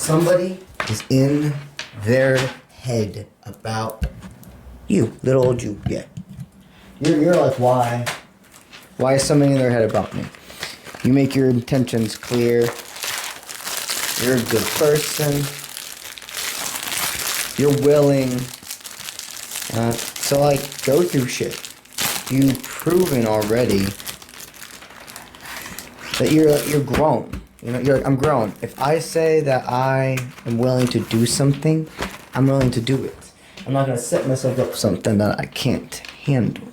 Somebody is in their head about you, little old you. Yeah. You're like, why? Why is somebody in their head about me? You make your intentions clear. You're a good person. You're willing to like go through shit. You've proven already that you're grown. You know, you're like, I'm grown. If I say that I am willing to do something, I'm willing to do it. I'm not gonna set myself up for something that I can't handle.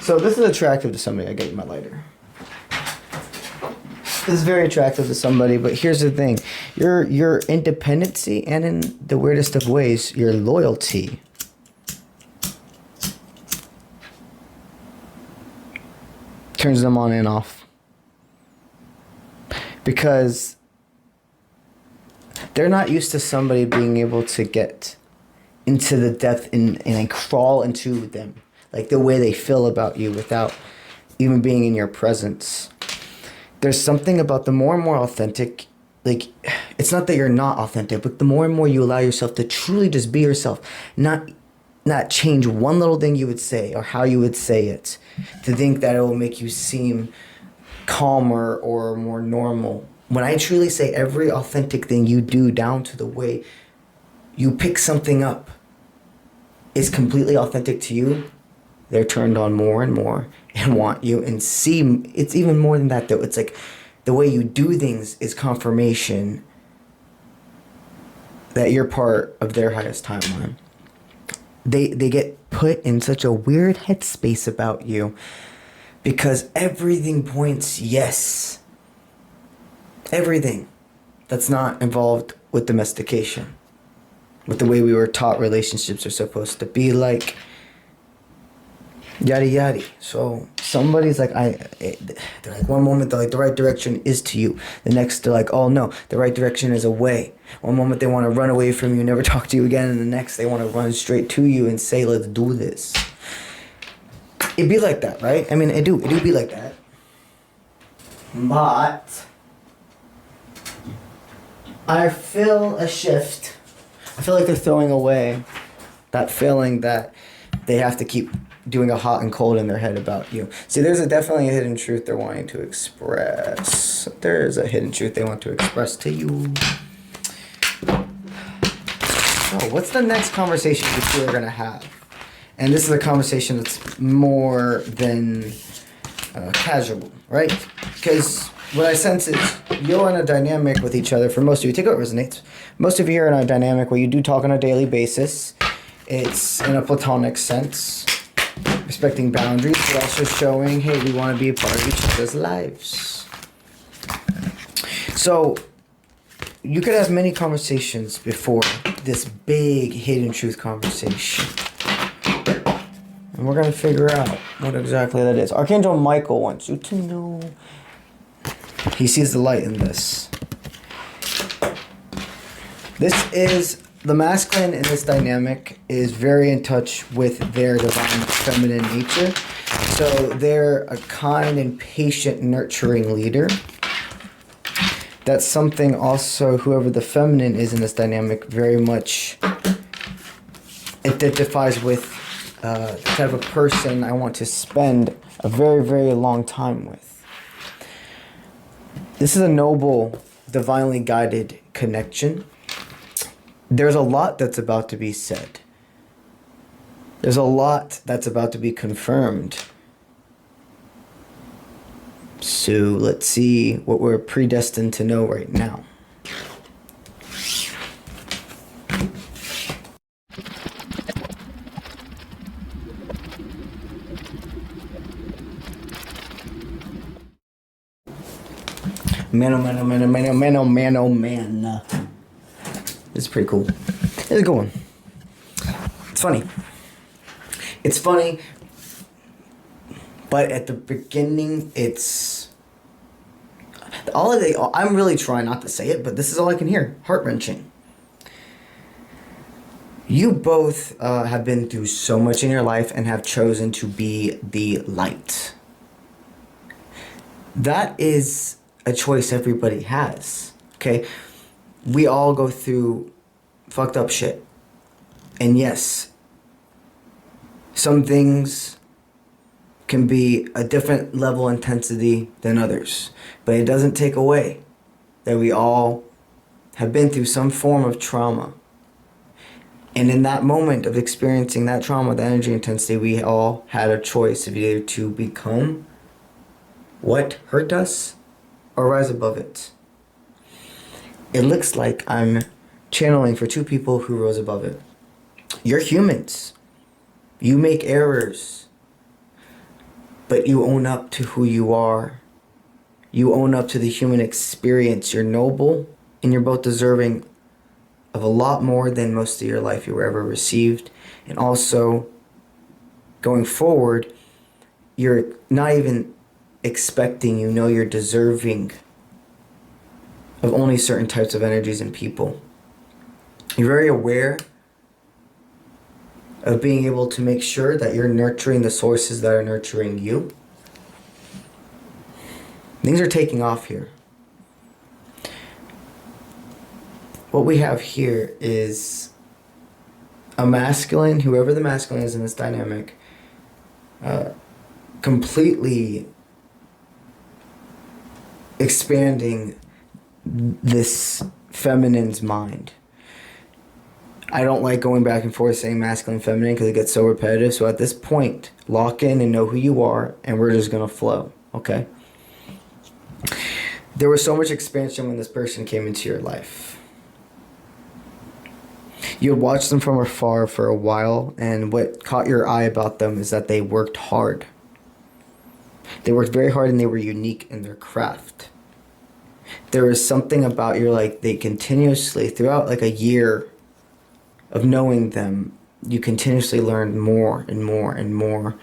So this is attractive to somebody. I get you my lighter. This is very attractive to somebody, but here's the thing. Your independency, and in the weirdest of ways, your loyalty turns them on and off. Because they're not used to somebody being able to get into the depth and crawl into them. Like the way they feel about you without even being in your presence. There's something about the more and more authentic, like, it's not that you're not authentic, but the more and more you allow yourself to truly just be yourself, not change one little thing you would say or how you would say it, to think that it will make you seem calmer or more normal. When I truly say every authentic thing you do, down to the way you pick something up, is completely authentic to you, they're turned on more and more and want you and see. It's even more than that though. It's like the way you do things is confirmation that you're part of their highest timeline. They get put in such a weird headspace about you because everything points yes. Everything that's not involved with domestication, with the way we were taught relationships are supposed to be like, yada yada. So somebody's like, they're like, one moment they're like, the right direction is to you. The next they're like, oh no, the right direction is away. One moment they want to run away from you, never talk to you again, and the next they want to run straight to you and say, let's do this. It be like that, right? I mean, it do be like that. But I feel a shift. I feel like they're throwing away that feeling that they have to keep doing a hot and cold in their head about you. See, there's definitely a hidden truth they're wanting to express. There's a hidden truth they want to express to you. So, what's the next conversation you two are going to have? And this is a conversation that's more than casual, right? Because what I sense is you're in a dynamic with each other. For most of you, take what resonates. Most of you are in a dynamic where you do talk on a daily basis. It's in a platonic sense, respecting boundaries, but also showing, hey, we want to be a part of each other's lives. So you could have many conversations before this big hidden truth conversation. And we're going to figure out what exactly that is. Archangel Michael wants you to know. He sees the light in this. This is, the masculine in this dynamic is very in touch with their divine feminine nature. So they're a kind and patient, nurturing leader. That's something also, whoever the feminine is in this dynamic, very much identifies with the type of person I want to spend a very, very long time with. This is a noble, divinely guided connection. There's a lot that's about to be said. There's a lot that's about to be confirmed. So let's see what we're predestined to know right now. Man, oh man, oh man, oh man, oh man, oh man, oh man. This is pretty cool. It's a good one. It's funny. It's funny, but at the beginning, it's I'm really trying not to say it, but this is all I can hear. Heart-wrenching. You both have been through so much in your life and have chosen to be the light. That is a choice everybody has, okay? we all go through fucked up shit. And yes, some things can be a different level of intensity than others. But it doesn't take away that we all have been through some form of trauma. And in that moment of experiencing that trauma, the energy intensity, we all had a choice of either to become what hurt us or rise above it. It looks like I'm channeling for two people who rose above it. You're humans. You make errors. But you own up to who you are. You own up to the human experience. You're noble, and you're both deserving of a lot more than most of your life you ever received. And also, going forward, you're not even expecting, you know you're deserving of only certain types of energies and people. You're very aware of being able to make sure that you're nurturing the sources that are nurturing you. Things are taking off here. What we have here is a masculine, whoever the masculine is in this dynamic, completely expanding this feminine's mind. I don't like going back and forth saying masculine, feminine because it gets so repetitive. So at this point, lock in and know who you are, and we're just going to flow, okay? There was so much expansion when this person came into your life. You had watched them from afar for a while, and what caught your eye about them is that they worked hard. They worked very hard, and they were unique in their craft. There was something about they continuously, throughout like a year of knowing them, you continuously learned more and more and more.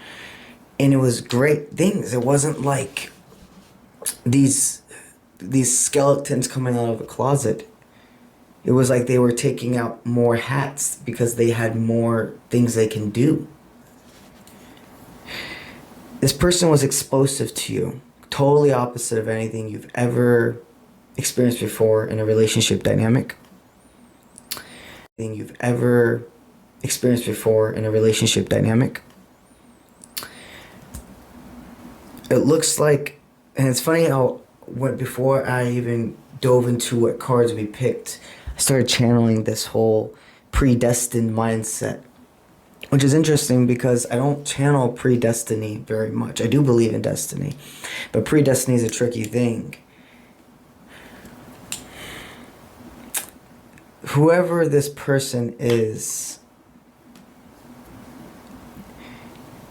And it was great things. It wasn't like these skeletons coming out of a closet. It was like they were taking out more hats because they had more things they can do. This person was explosive to you, totally opposite of anything you've ever experienced before in a relationship dynamic. Anything you've ever experienced before in a relationship dynamic. It looks like, and it's funny how before I even dove into what cards we picked, I started channeling this whole predestined mindset, which is interesting because I don't channel predestiny very much. I do believe in destiny, but predestiny is a tricky thing. Whoever this person is,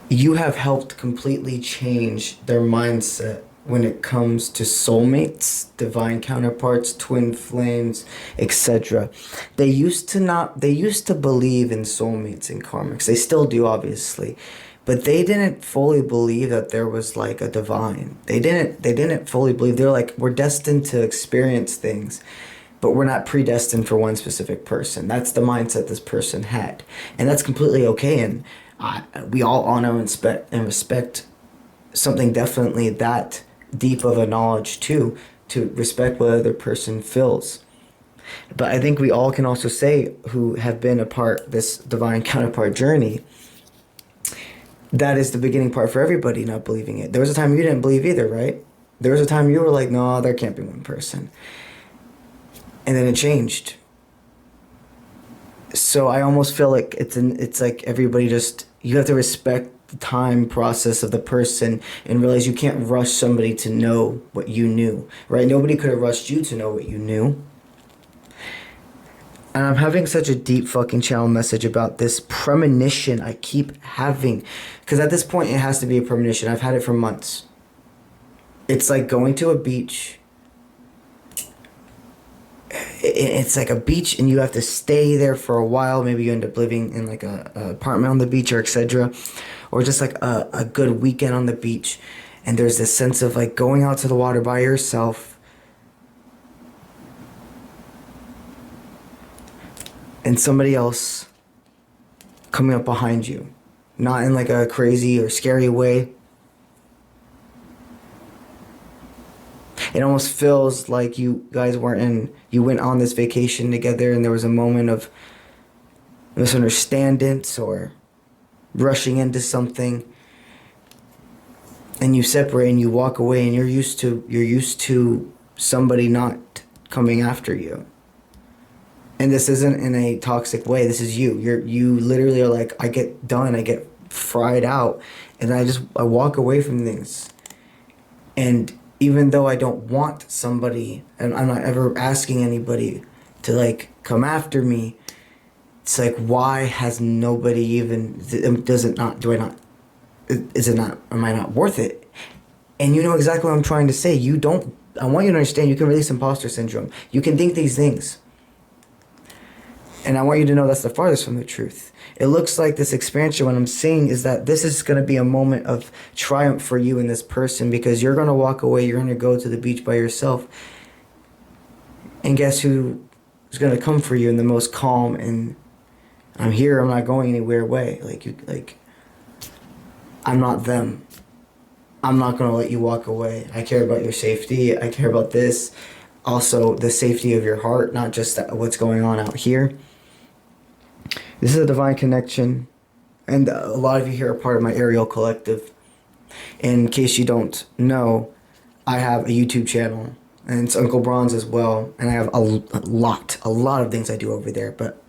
you have helped completely change their mindset when it comes to soulmates, divine counterparts, twin flames, etc. They used to believe in soulmates and karmics. They still do, obviously. But they didn't fully believe that there was like a divine. They didn't fully believe. They're like, we're destined to experience things, but we're not predestined for one specific person. That's the mindset this person had. And that's completely okay. And we all honor and respect something definitely that deep of a knowledge too, to respect what other person feels. But I think we all can also say, who have been a part this divine counterpart journey, that is the beginning part for everybody not believing it. There was a time you didn't believe either, right? There was a time you were like, no, there can't be one person. And then it changed. So I almost feel like it's like everybody just, you have to respect the time process of the person and realize you can't rush somebody to know what you knew, right? Nobody could have rushed you to know what you knew. And I'm having such a deep fucking channel message about this premonition I keep having. Because at this point, it has to be a premonition. I've had it for months. It's like going to a beach. It's like a beach and you have to stay there for a while. Maybe you end up living in like a apartment on the beach or etc. Or just like a good weekend on the beach. And there's this sense of like going out to the water by yourself. And somebody else coming up behind you. Not in like a crazy or scary way. It almost feels like you guys you went on this vacation together and there was a moment of misunderstandings or rushing into something, and you separate and you walk away, and you're used to somebody not coming after you. And this isn't in a toxic way. This is you. You literally are like, I get done, I get fried out, and I walk away from things. And even though I don't want somebody, and I'm not ever asking anybody to like come after me, it's like, why has nobody even, am I not worth it? And you know exactly what I'm trying to say. I want you to understand, you can release imposter syndrome. You can think these things. And I want you to know that's the farthest from the truth. It looks like this expansion, what I'm seeing is that this is going to be a moment of triumph for you and this person, because you're going to walk away, you're going to go to the beach by yourself. And guess who is going to come for you in the most calm and I'm here, I'm not going anywhere way. I'm not them. I'm not going to let you walk away. I care about your safety. I care about this. Also, the safety of your heart, not just what's going on out here. This is a divine connection. And a lot of you here are part of my Ariel Collective. In case you don't know, I have a YouTube channel. And it's Uncle Bronze as well. And I have a lot of things I do over there. But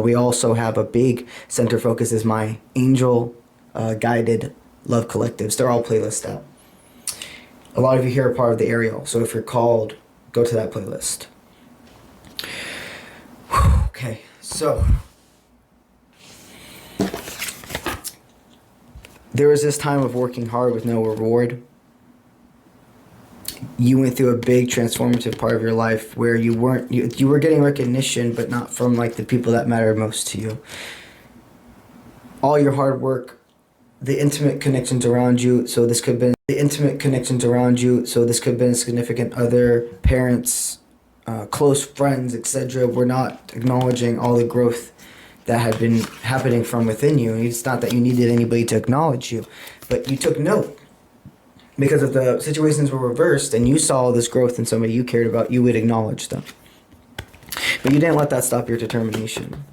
we also have a big center focus is my angel guided love collectives. They're all playlisted out. A lot of you here are part of the Ariel. So if you're called, go to that playlist. Okay, so there was this time of working hard with no reward. You went through a big transformative part of your life where you were getting recognition, but not from like the people that mattered most to you. All your hard work, the intimate connections around you, so this could have been a significant other, parents, close friends, etc., were not acknowledging all the growth that had been happening from within you. And it's not that you needed anybody to acknowledge you, but you took note. Because if the situations were reversed and you saw this growth in somebody you cared about, you would acknowledge them. But you didn't let that stop your determination.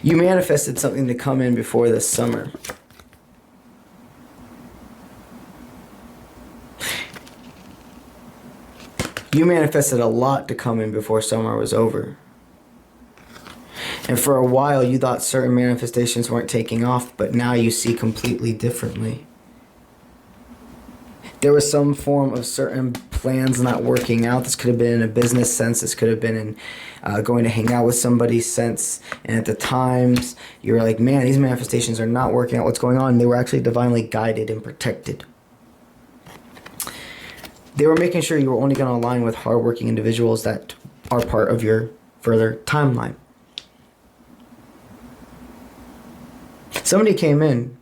You manifested something to come in before this summer. You manifested a lot to come in before summer was over. And for a while, you thought certain manifestations weren't taking off, but now you see completely differently. There was some form of certain plans not working out. This could have been in a business sense. This could have been in going to hang out with somebody's sense. And at the times, you were like, man, these manifestations are not working out. What's going on? And they were actually divinely guided and protected. They were making sure you were only going to align with hardworking individuals that are part of your further timeline. Somebody came in,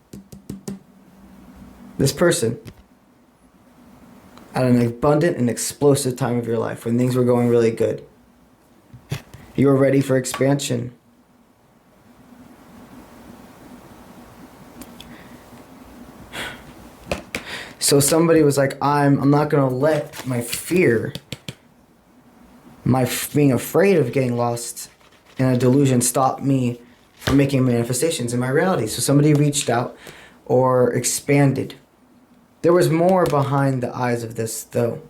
this person, at an abundant and explosive time of your life when things were going really good. You were ready for expansion. So somebody was like, I'm not going to let my fear, my being afraid of getting lost in a delusion stop me from making manifestations in my reality. So somebody reached out or expanded. There was more behind the eyes of this, though.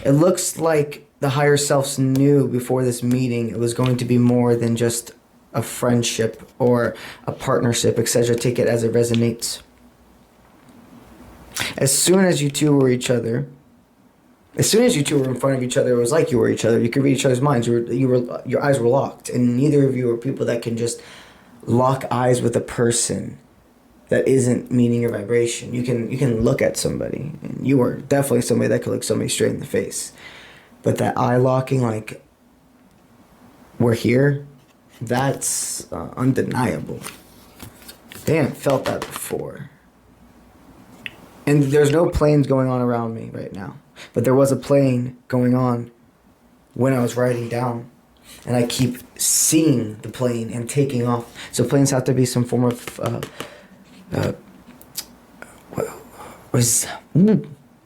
It looks like the higher selves knew before this meeting it was going to be more than just a friendship or a partnership, etc. Take it as it resonates. As soon as you two were each other, as soon as you two were in front of each other, it was like you were each other. You could read each other's minds. Your eyes were locked, and neither of you are people that can just lock eyes with a person that isn't meeting your vibration. You can look at somebody, and you were definitely somebody that could look somebody straight in the face. But that eye locking, like, we're here, that's undeniable. They haven't felt that before. And there's no planes going on around me right now. But there was a plane going on when I was writing down. And I keep seeing the plane and taking off. So planes have to be some form of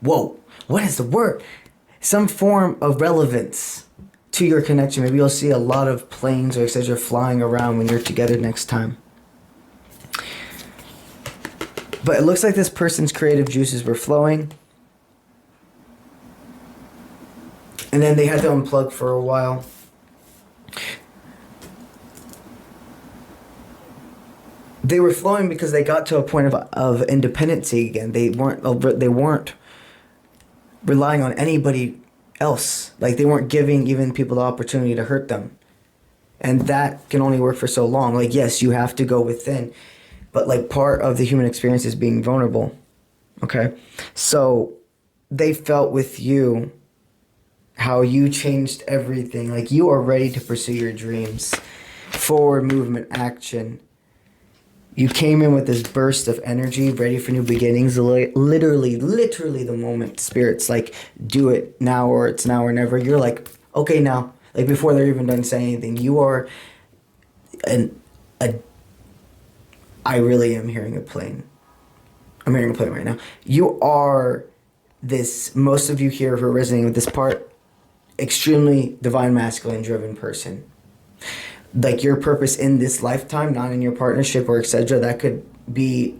whoa, what is the word? Some form of relevance to your connection. Maybe you'll see a lot of planes or etc. flying around when you're together next time. But it looks like this person's creative juices were flowing. And then they had to unplug for a while. They were flowing because they got to a point of independency again. They weren't relying on anybody else. Like, they weren't giving even people the opportunity to hurt them. And that can only work for so long. Like, yes, you have to go within. But, like, part of the human experience is being vulnerable. Okay? So they felt with you how you changed everything. Like, you are ready to pursue your dreams. Forward movement, action. You came in with this burst of energy, ready for new beginnings. Literally the moment Spirit's like, do it now, or it's now or never. You're like, okay, now. Like, before they're even done saying anything. You are I really am hearing a plane. I'm hearing a plane right now. You are this, most of you here who are resonating with this part, extremely divine masculine driven person. Like, your purpose in this lifetime, not in your partnership or etc., that could be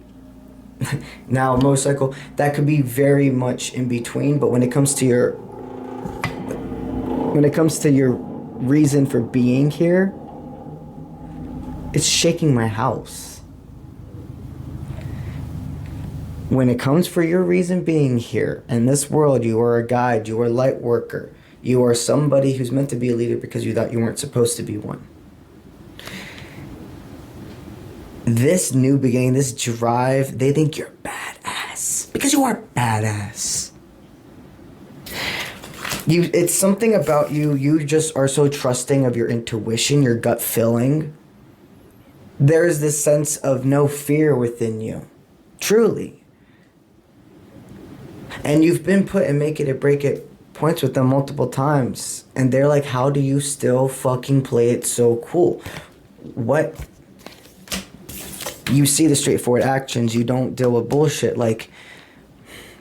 now motorcycle, that could be very much in between. But when it comes to your reason for being here, it's shaking my house. When it comes for your reason being here in this world, you are a guide, you are a light worker, you are somebody who's meant to be a leader because you thought you weren't supposed to be one. This new beginning, this drive, they think you're badass. Because you are badass. It's something about you. You just are so trusting of your intuition, your gut feeling. There is this sense of no fear within you. Truly. And you've been put in make it or break it points with them multiple times. And they're like, how do you still fucking play it so cool? What? You see the straightforward actions. You don't deal with bullshit. Like,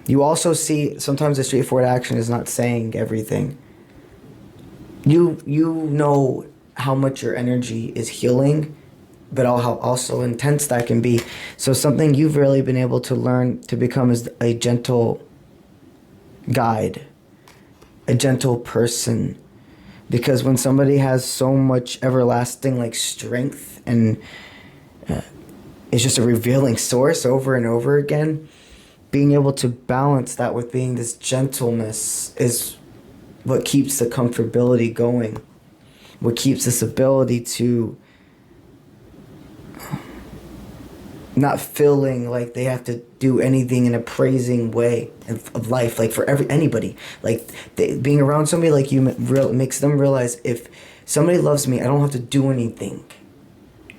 you also see sometimes the straightforward action is not saying everything. You know how much your energy is healing, but how also intense that can be. So something you've really been able to learn to become is a gentle guide, a gentle person. Because when somebody has so much everlasting like strength and it's just a revealing source over and over again, being able to balance that with being this gentleness is what keeps the comfortability going, what keeps this ability to not feeling like they have to do anything in a praising way of life, like for anybody. Like, being around somebody like you makes them realize, if somebody loves me, I don't have to do anything.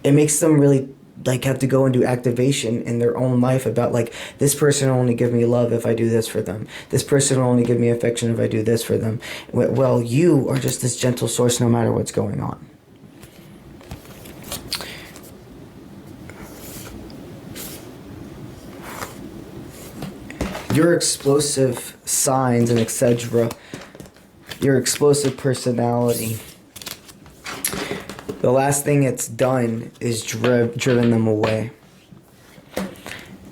It makes them really like have to go and do activation in their own life about like, this person will only give me love if I do this for them. This person will only give me affection if I do this for them. Well, you are just this gentle source no matter what's going on. Your explosive signs and etc., your explosive personality, the last thing it's done is driven them away.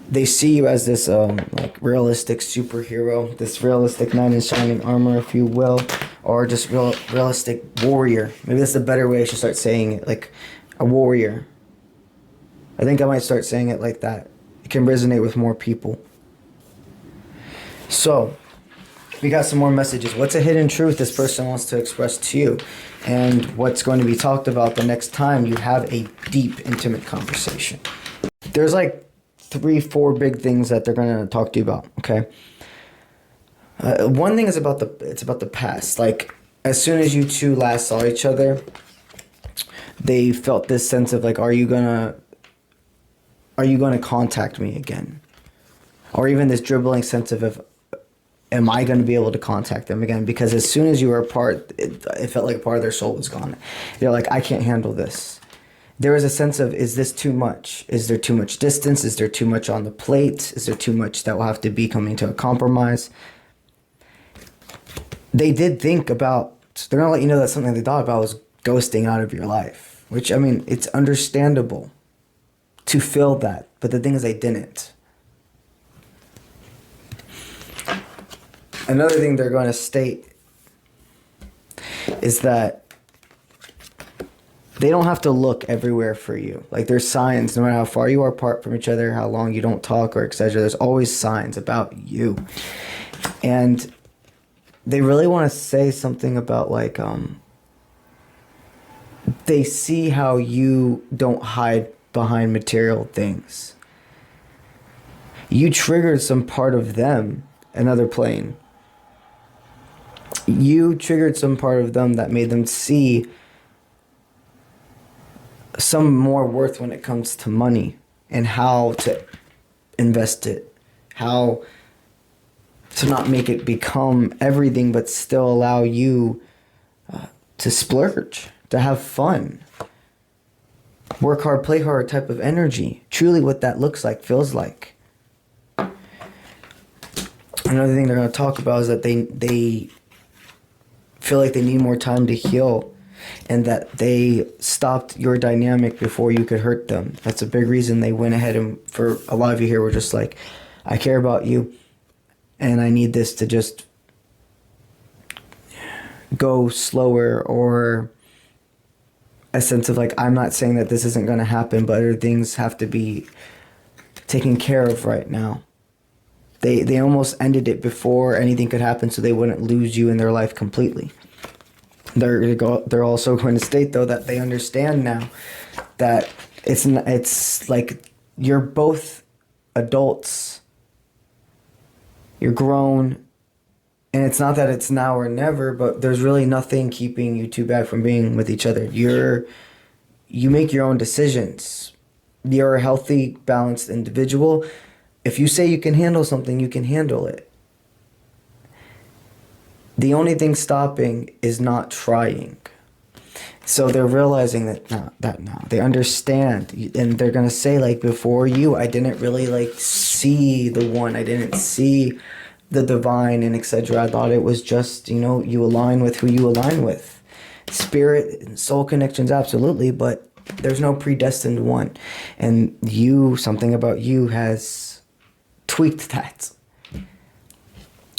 They see you as this like realistic superhero, this realistic knight in shining armor, if you will, or just realistic warrior. Maybe that's a better way I should start saying it, like a warrior. I think I might start saying it like that. It can resonate with more people. So, we got some more messages. What's a hidden truth this person wants to express to you? And what's going to be talked about the next time you have a deep, intimate conversation? There's like 3-4 big things that they're going to talk to you about, okay? One thing is about the past. Like, as soon as you two last saw each other, they felt this sense of like, are you gonna contact me again? Or even this dribbling sense of am I going to be able to contact them again? Because as soon as you were apart, it felt like part of their soul was gone. They're like, I can't handle this. There was a sense of, is this too much? Is there too much distance? Is there too much on the plate? Is there too much that will have to be coming to a compromise? they did think about, they're going to let you know that something they thought about was ghosting out of your life. Which, I mean, it's understandable to feel that. But the thing is, they didn't. Another thing they're going to state is that they don't have to look everywhere for you. Like, there's signs, no matter how far you are apart from each other, how long you don't talk or etc. There's always signs about you. And they really want to say something about, like, they see how you don't hide behind material things. You triggered some part of them, another plane. You triggered some part of them that made them see some more worth when it comes to money and how to invest it, how to not make it become everything, but still allow you to splurge, to have fun, work hard, play hard type of energy. Truly what that looks like, feels like. Another thing they're going to talk about is that they feel like they need more time to heal, and that they stopped your dynamic before you could hurt them. That's a big reason they went ahead, and for a lot of you here, were just like, I care about you, and I need this to just go slower, or a sense of like, I'm not saying that this isn't going to happen, but other things have to be taken care of right now. They almost ended it before anything could happen, so they wouldn't lose you in their life completely. They're also going to state, though, that they understand now that it's like you're both adults. You're grown, and it's not that it's now or never, but there's really nothing keeping you two back from being with each other. You make your own decisions. You're a healthy, balanced individual. If you say you can handle something, you can handle it. The only thing stopping is not trying. So they're realizing that now. They understand. And they're going to say, like, before you, I didn't really, like, see the one. I didn't see the divine and etc. I thought it was just, you align with who you align with. Spirit and soul connections, absolutely, but there's no predestined one. And something about you has tweaked that.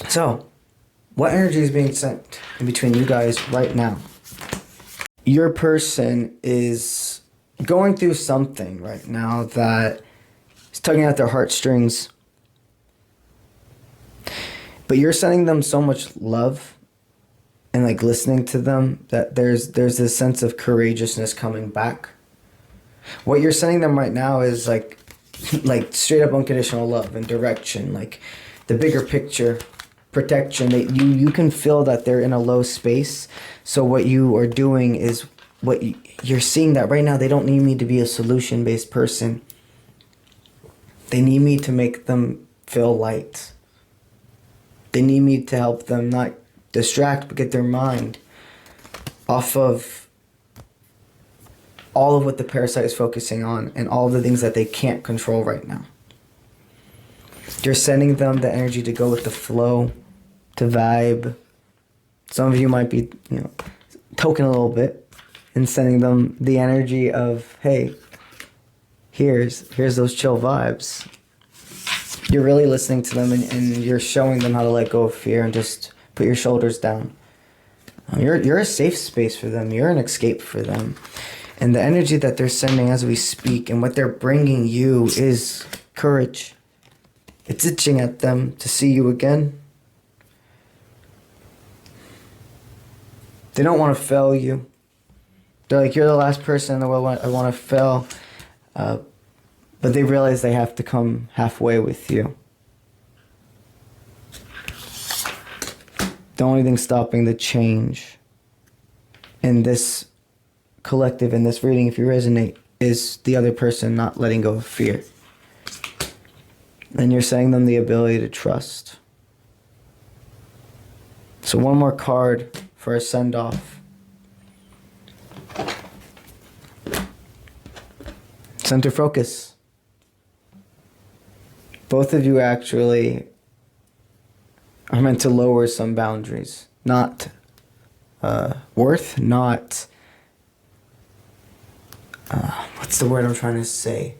So, what energy is being sent in between you guys right now? Your person is going through something right now that is tugging at their heartstrings. But you're sending them so much love and, like, listening to them that there's this sense of courageousness coming back. What you're sending them right now is like straight up unconditional love and direction, like the bigger picture, protection. You can feel that they're in a low space. So what you are doing is you're seeing that right now they don't need me to be a solution-based person. They need me to make them feel light. They need me to help them not distract, but get their mind off of all of what the parasite is focusing on and all of the things that they can't control right now. You're sending them the energy to go with the flow, to vibe. Some of you might be, token a little bit and sending them the energy of, hey, here's those chill vibes. You're really listening to them, and you're showing them how to let go of fear and just put your shoulders down. You're a safe space for them. You're an escape for them. And the energy that they're sending as we speak and what they're bringing you is courage. It's itching at them to see you again. They don't want to fail you. They're like, you're the last person in the world I want to fail. But they realize they have to come halfway with you. The only thing stopping the change in this collective, in this reading, if you resonate, is the other person not letting go of fear. And you're saying them the ability to trust. So one more card for a send-off. Center focus. Both of you actually are meant to lower some boundaries. not worth, not what's the word I'm trying to say?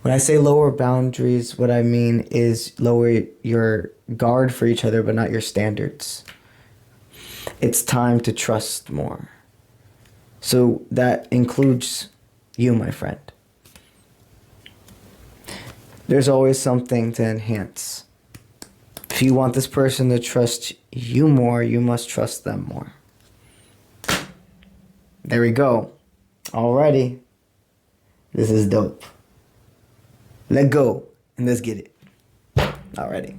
When I say lower boundaries, what I mean is lower your guard for each other, but not your standards. It's time to trust more. So that includes you, my friend. There's always something to enhance. If you want this person to trust you more, you must trust them more. There we go. Alrighty. This is dope. Let go and let's get it. Alrighty.